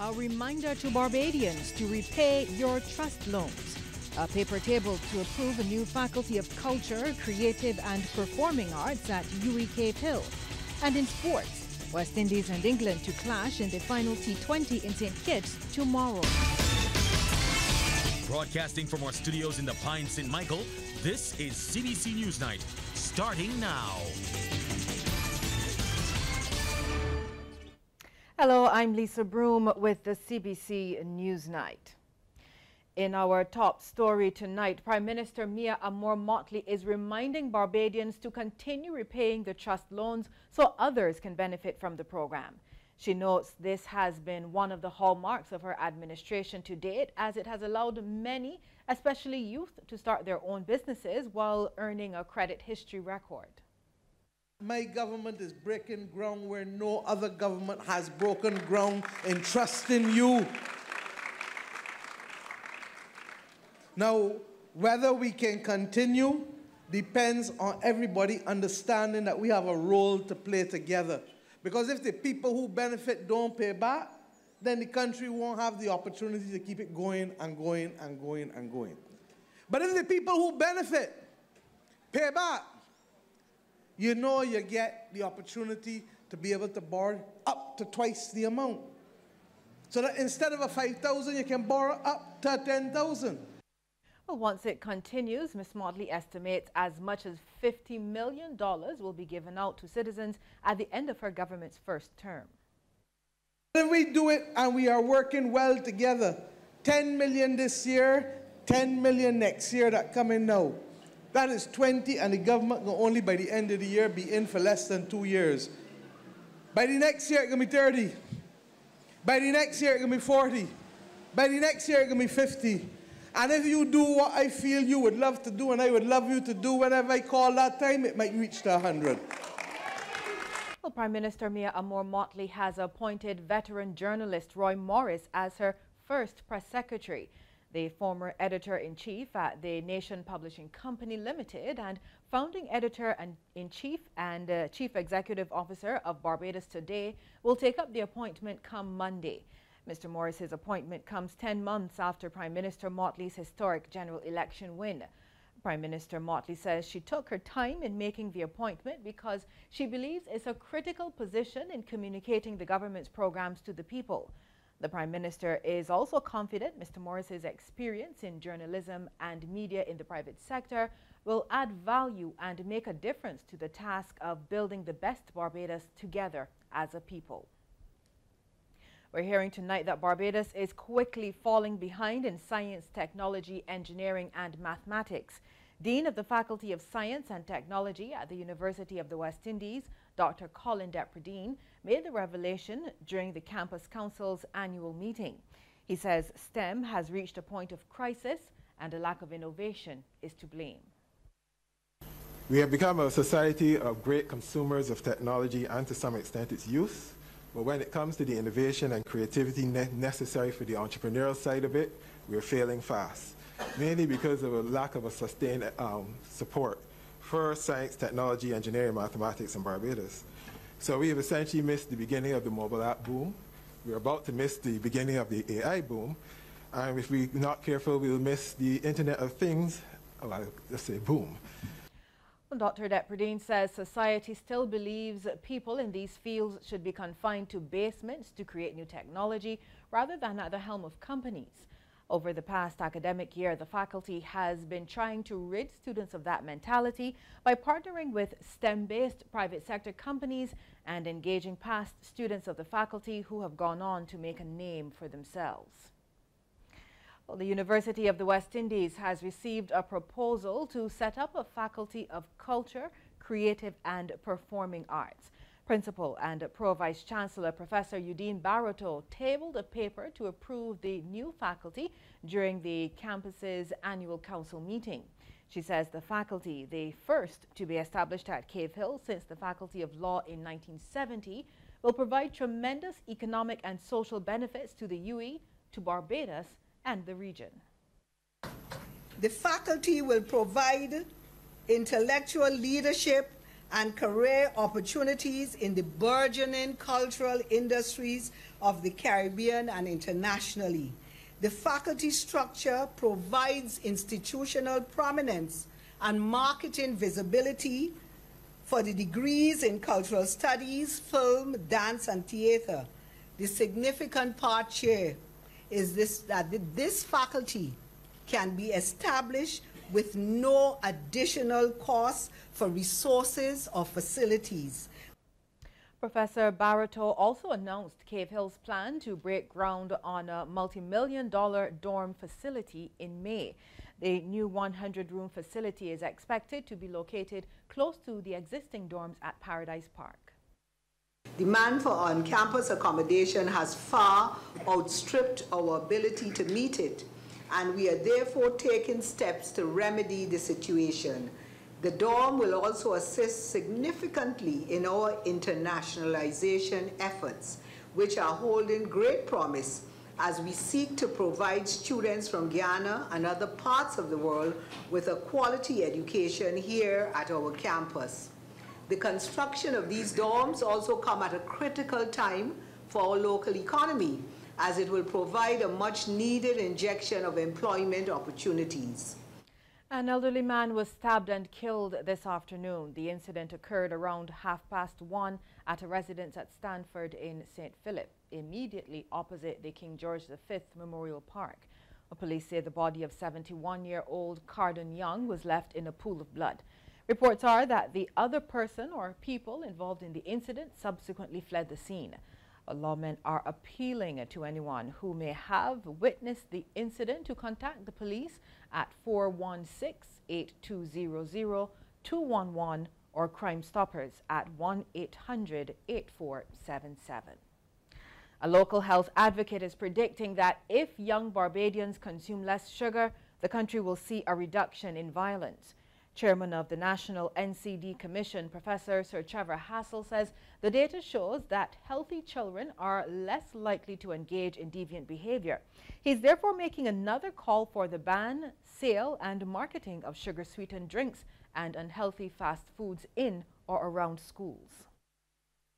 A reminder to Barbadians to repay your trust loans. A paper table to approve a new Faculty of Culture, Creative and Performing Arts at UEK Hill. And in sports, West Indies and England to clash in the final T20 in St. Kitts tomorrow. Broadcasting from our studios in the Pine St. Michael, this is CBC News Night, starting now. Hello, I'm Lisa Broom with the CBC News Night. In our top story tonight, Prime Minister Mia Amor-Motley is reminding Barbadians to continue repaying the trust loans so others can benefit from the program. She notes this has been one of the hallmarks of her administration to date, as it has allowed many, especially youth, to start their own businesses while earning a credit history record. My government is breaking ground where no other government has broken ground in trusting you. Now, whether we can continue depends on everybody understanding that we have a role to play together. Because if the people who benefit don't pay back, then the country won't have the opportunity to keep it going and going and going and going. But if the people who benefit pay back, you know you get the opportunity to be able to borrow up to twice the amount. So that instead of a 5,000, you can borrow up to 10,000. Well, once it continues, Ms. Motley estimates as much as $50 million will be given out to citizens at the end of her government's first term. If we do it and we are working well together, 10 million this year, 10 million next year that come in now. That is 20, and the government will only by the end of the year be in for less than 2 years. By the next year, it's going to be 30. By the next year, it's going to be 40. By the next year, it's going to be 50. And if you do what I feel you would love to do, and I would love you to do whenever I call that time, it might reach to 100. Well, Prime Minister Mia Amor-Motley has appointed veteran journalist Roy Morris as her first press secretary. The former editor-in-chief at the Nation Publishing Company Limited and founding editor-in-chief and chief executive officer of Barbados Today will take up the appointment come Monday. Mr. Morris's appointment comes 10 months after Prime Minister Motley's historic general election win. Prime Minister Motley says she took her time in making the appointment because she believes it's a critical position in communicating the government's programs to the people. The Prime Minister is also confident Mr. Morris's experience in journalism and media in the private sector will add value and make a difference to the task of building the best Barbados together as a people. We're hearing tonight that Barbados is quickly falling behind in science, technology, engineering and mathematics. Dean of the Faculty of Science and Technology at the University of the West Indies, Dr. Colin Depredine, made the revelation during the Campus Council's annual meeting. He says STEM has reached a point of crisis and a lack of innovation is to blame. We have become a society of great consumers of technology and to some extent its use. But when it comes to the innovation and creativity necessary for the entrepreneurial side of it, we're failing fast, mainly because of a lack of a sustained support for science, technology, engineering, mathematics in Barbados. So we have essentially missed the beginning of the mobile app boom. We're about to miss the beginning of the AI boom. And if we're not careful, we'll miss the Internet of Things, let's say boom. Dr. Depredine says society still believes people in these fields should be confined to basements to create new technology rather than at the helm of companies. Over the past academic year, the faculty has been trying to rid students of that mentality by partnering with STEM-based private sector companies and engaging past students of the faculty who have gone on to make a name for themselves. Well, the University of the West Indies has received a proposal to set up a Faculty of Culture, Creative and Performing Arts. Principal and Pro-Vice Chancellor Professor Udine Baroto tabled a paper to approve the new faculty during the campus's annual council meeting. She says the faculty, the first to be established at Cave Hill since the Faculty of Law in 1970, will provide tremendous economic and social benefits to the UE, to Barbados and the region. The faculty will provide intellectual leadership and career opportunities in the burgeoning cultural industries of the Caribbean and internationally. The faculty structure provides institutional prominence and marketing visibility for the degrees in cultural studies, film, dance, and theater. The significant part here is that this faculty can be established with no additional cost for resources or facilities. Professor Barato also announced Cave Hill's plan to break ground on a multi-million-dollar dorm facility in May. The new 100-room facility is expected to be located close to the existing dorms at Paradise Park. Demand for on-campus accommodation has far outstripped our ability to meet it, and we are therefore taking steps to remedy the situation. The dorm will also assist significantly in our internationalization efforts, which are holding great promise as we seek to provide students from Guyana and other parts of the world with a quality education here at our campus. The construction of these dorms also come at a critical time for our local economy, as it will provide a much-needed injection of employment opportunities. An elderly man was stabbed and killed this afternoon. The incident occurred around 1:30 at a residence at Stanford in St. Philip, immediately opposite the King George V Memorial Park. Police say the body of 71-year-old Cardon Young was left in a pool of blood. Reports are that the other person or people involved in the incident subsequently fled the scene. Lawmen are appealing to anyone who may have witnessed the incident to contact the police at 416-8200-211 or Crime Stoppers at 1-800-8477. A local health advocate is predicting that if young Barbadians consume less sugar, the country will see a reduction in violence. Chairman of the National NCD Commission, Professor Sir Trevor Hassel, says the data shows that healthy children are less likely to engage in deviant behavior. He's therefore making another call for the ban, sale and marketing of sugar-sweetened drinks and unhealthy fast foods in or around schools.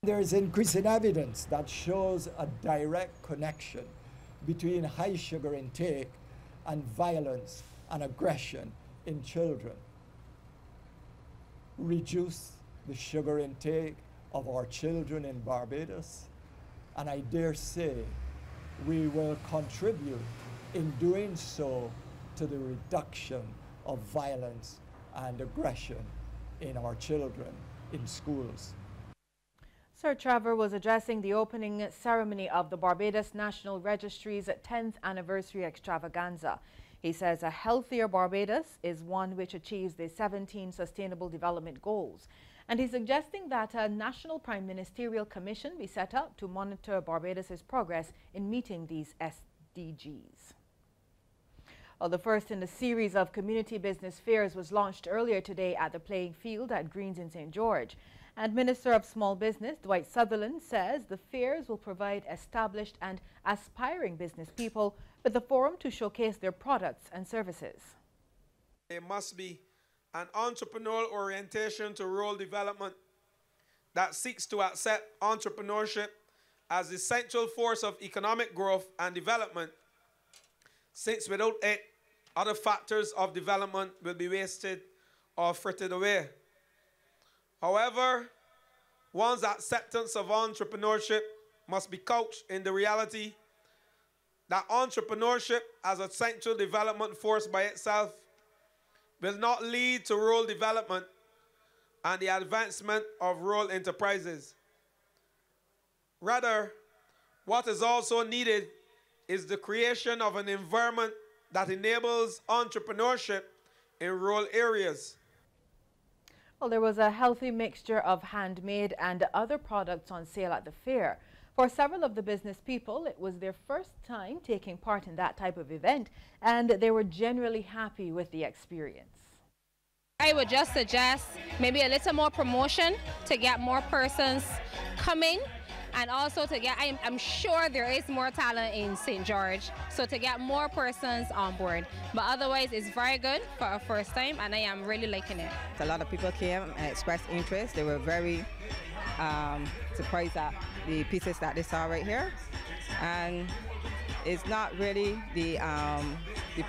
There is increasing evidence that shows a direct connection between high sugar intake and violence and aggression in children. Reduce the sugar intake of our children in Barbados, and I dare say we will contribute in doing so to the reduction of violence and aggression in our children in schools. Sir Trevor was addressing the opening ceremony of the Barbados National Registry's 10th anniversary extravaganza. He says a healthier Barbados is one which achieves the 17 Sustainable Development Goals. And he's suggesting that a National Prime Ministerial Commission be set up to monitor Barbados's progress in meeting these SDGs. Well, the first in a series of community business fairs was launched earlier today at the Playing Field at Greens in St. George. And Minister of Small Business Dwight Sutherland says the fairs will provide established and aspiring business people with a forum to showcase their products and services. There must be an entrepreneurial orientation to rural development that seeks to accept entrepreneurship as the central force of economic growth and development, since without it, other factors of development will be wasted or frittered away. However, one's acceptance of entrepreneurship must be couched in the reality that entrepreneurship as a central development force by itself will not lead to rural development and the advancement of rural enterprises. Rather, what is also needed is the creation of an environment that enables entrepreneurship in rural areas. Well, there was a healthy mixture of handmade and other products on sale at the fair. For several of the business people, it was their first time taking part in that type of event, and they were generally happy with the experience. I would just suggest maybe a little more promotion to get more persons coming, and also to get, I'm sure there is more talent in St. George, so to get more persons on board. But otherwise, it's very good for a first time, and I am really liking it. A lot of people came and expressed interest. They were very surprised at the pieces that they saw right here. And it's not really the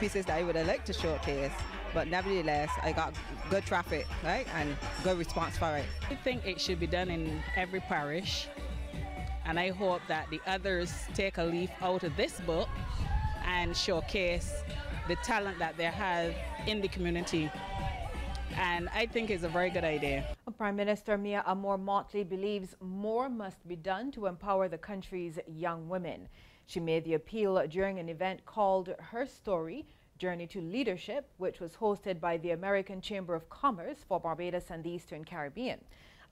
pieces that I would have liked to showcase, but nevertheless, I got good traffic, right, and good response for it. I think it should be done in every parish, and I hope that the others take a leaf out of this book and showcase the talent that they have in the community. And I think it's a very good idea. Prime Minister Mia Motley believes more must be done to empower the country's young women. She made the appeal during an event called Her Story, Journey to Leadership, which was hosted by the American Chamber of Commerce for Barbados and the Eastern Caribbean.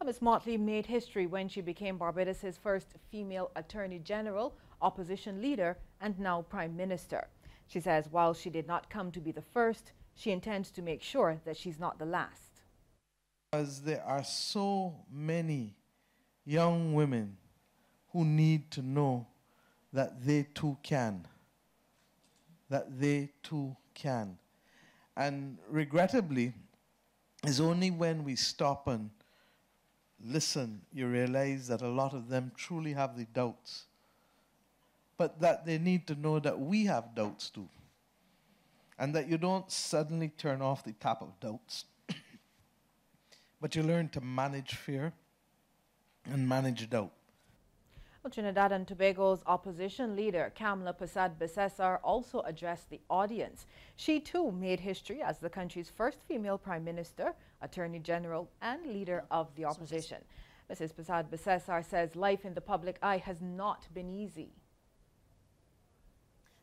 Ms. Motley made history when she became Barbados's first female Attorney General, opposition leader, and now Prime Minister. She says while she did not come to be the first, she intends to make sure that she's not the last. Because there are so many young women who need to know that they too can. That they too can. And regrettably, it's only when we stop and listen, you realize that a lot of them truly have the doubts. But that they need to know that we have doubts too. And that you don't suddenly turn off the tap of doubts. But you learn to manage fear and manage doubt. Well, Trinidad and Tobago's opposition leader, Kamla Persad-Bissessar, also addressed the audience. She too made history as the country's first female Prime Minister, Attorney General, and leader of the opposition. Mrs. Persad-Bissessar says life in the public eye has not been easy.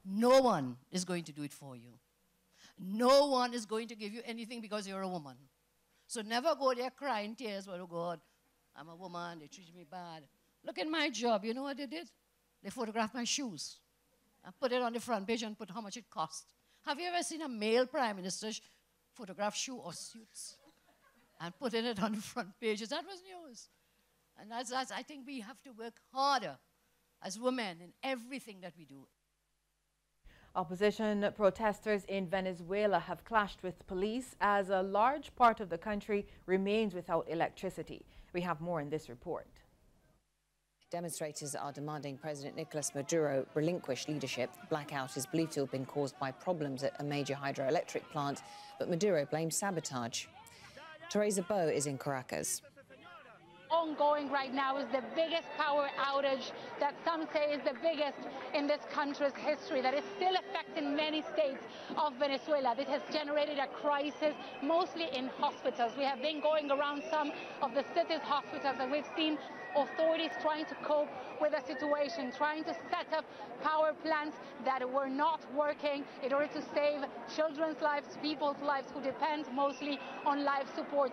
No one is going to do it for you. No one is going to give you anything because you're a woman. So never go there crying tears, well, oh God, I'm a woman, they treat me bad. Look at my job, you know what they did? They photographed my shoes and put it on the front page and put how much it cost. Have you ever seen a male prime minister photograph shoe or suits and putting it on the front pages? That was news. And that's, I think we have to work harder as women in everything that we do. Opposition protesters in Venezuela have clashed with police as a large part of the country remains without electricity. We have more in this report. Demonstrators are demanding President Nicolas Maduro relinquish leadership. The blackout is believed to have been caused by problems at a major hydroelectric plant, but Maduro blames sabotage. Teresa Bow is in Caracas. Ongoing right now is the biggest power outage that some say is the biggest in this country's history, that is still affecting many states of Venezuela. This has generated a crisis, mostly in hospitals. We have been going around some of the city's hospitals and we've seen authorities trying to cope with the situation, trying to set up power plants that were not working in order to save children's lives, people's lives who depend mostly on life support.